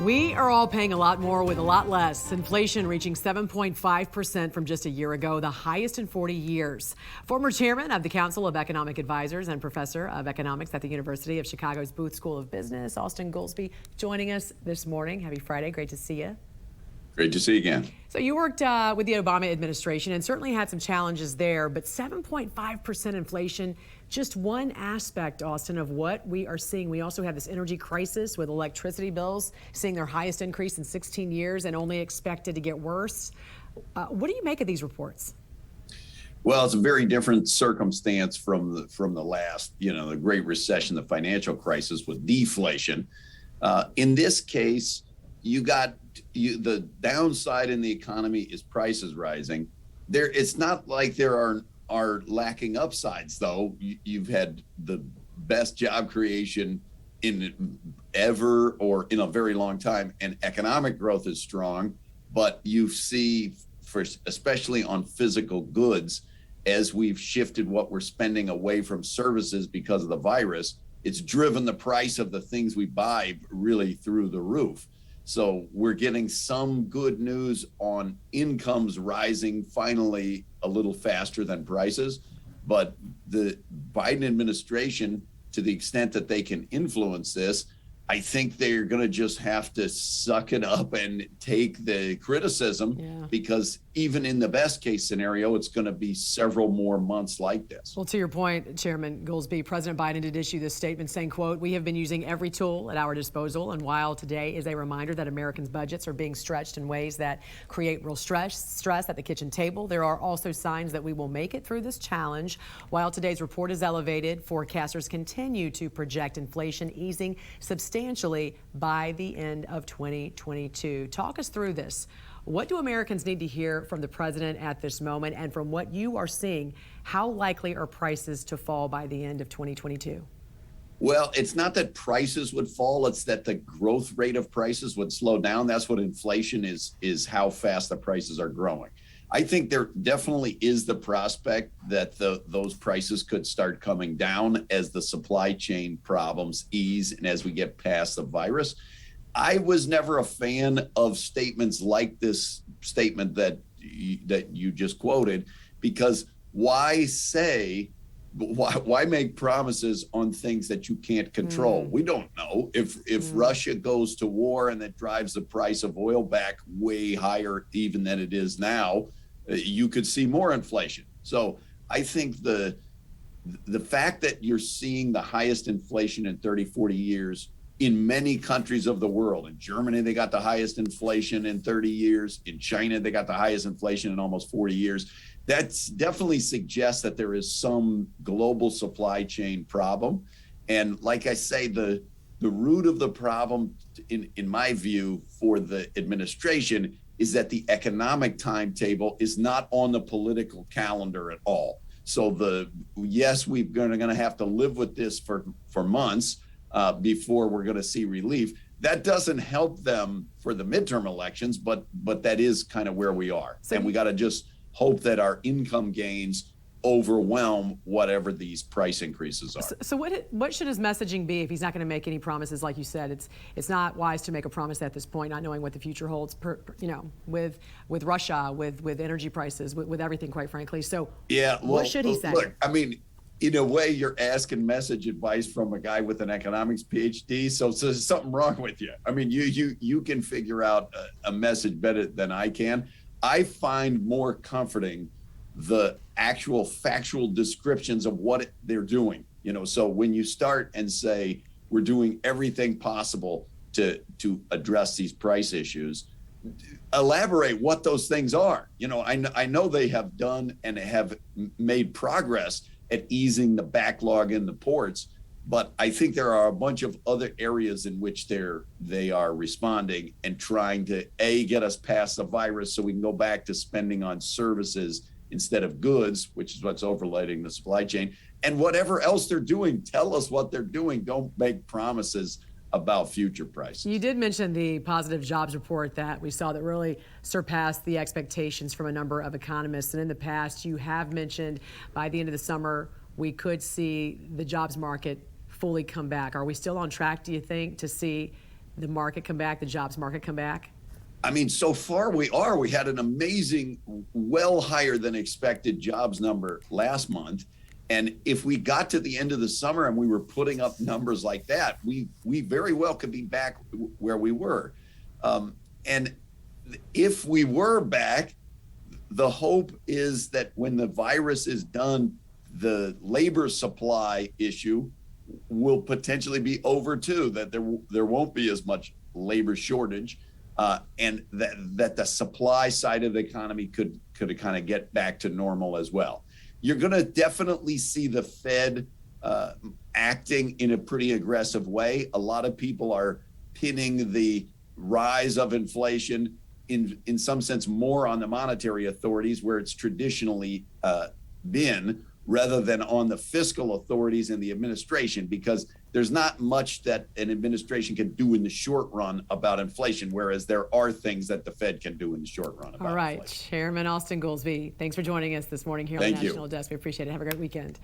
We are all paying a lot more with a lot less. Inflation reaching 7.5% from just a year ago, the highest in 40 years. Former chairman of the Council of Economic Advisors and professor of economics at the University of Chicago's Booth School of Business, Austan Goolsbee, joining us this morning. Happy Friday. Great to see you. Great to see you again. So you worked with the Obama administration and certainly had some challenges there, but 7.5% inflation, just one aspect, Austan, of what we are seeing. We also have this energy crisis with electricity bills seeing their highest increase in 16 years and only expected to get worse. What do you make of these reports? Well, it's a very different circumstance from the last, the Great Recession, the financial crisis with deflation. In this case, the downside in the economy is prices rising. It's not like there are lacking upsides, though. You've had the best job creation in ever or in a very long time, and economic growth is strong. But you see, especially on physical goods, as we've shifted what we're spending away from services because of the virus, it's driven the price of the things we buy really through the roof. So we're getting some good news on incomes rising finally a little faster than prices. But the Biden administration, to the extent that they can influence this, I think they're going to just have to suck it up and take the criticism, because even in the best case scenario, it's going to be several more months like this. Well, to your point, Chairman Goolsbee, President Biden did issue this statement saying, quote, "We have been using every tool at our disposal. And while today is a reminder that Americans' budgets are being stretched in ways that create real stress at the kitchen table, there are also signs that we will make it through this challenge. While today's report is elevated, forecasters continue to project inflation easing substantially by the end of 2022. Talk us through this. What do Americans need to hear from the president at this moment? And from what you are seeing, how likely are prices to fall by the end of 2022? Well, it's not that prices would fall, it's that the growth rate of prices would slow down. That's what inflation is how fast the prices are growing. I think there definitely is the prospect that those prices could start coming down as the supply chain problems ease and as we get past the virus. I was never a fan of statements like this statement that you just quoted, because why make promises on things that you can't control? We don't know if Russia goes to war and that drives the price of oil back way higher even than it is now. You could see more inflation. So I think the fact that you're seeing the highest inflation in 30, 40 years in many countries of the world. In Germany, they got the highest inflation in 30 years. In China, they got the highest inflation in almost 40 years. That definitely suggests that there is some global supply chain problem. And like I say, the root of the problem, in my view, for the administration is that the economic timetable is not on the political calendar at all. So yes, we're going to have to live with this for months before we're going to see relief. That doesn't help them for the midterm elections, but that is kind of where we are. And we got to just hope that our income gains overwhelm whatever these price increases are. So what should his messaging be if he's not going to make any promises? Like you said, it's not wise to make a promise at this point, not knowing what the future holds, with Russia, with energy prices, with everything, quite frankly. So what should he say? Look, I mean, in a way, you're asking message advice from a guy with an economics PhD. So there's something wrong with you. I mean, you can figure out a message better than I can. I find more comforting the actual factual descriptions of what they're doing. So when you start and say we're doing everything possible to address these price issues, elaborate what those things are. I know they have done and have made progress at easing the backlog in the ports, but I think there are a bunch of other areas in which they are responding and trying to get us past the virus so we can go back to spending on services instead of goods, which is what's overloading the supply chain. And whatever else they're doing, tell us what they're doing. Don't make promises about future prices. You did mention the positive jobs report that we saw that really surpassed the expectations from a number of economists. And in the past, you have mentioned by the end of the summer, we could see the jobs market fully come back. Are we still on track, do you think, to see the market come back, the jobs market come back? I mean, so far we are. We had an amazing, well higher than expected jobs number last month. And if we got to the end of the summer and we were putting up numbers like that, we very well could be back where we were. And if we were back, the hope is that when the virus is done, the labor supply issue will potentially be over too, that there won't be as much labor shortage. And that the supply side of the economy could kind of get back to normal as well. You're going to definitely see the Fed acting in a pretty aggressive way. A lot of people are pinning the rise of inflation in some sense more on the monetary authorities, where it's traditionally been, rather than on the fiscal authorities and the administration, because there's not much that an administration can do in the short run about inflation, whereas there are things that the Fed can do in the short run about All right, inflation. Chairman Austan Goolsbee, thanks for joining us this morning here on the Thank you. National Desk. We appreciate it. Have a great weekend.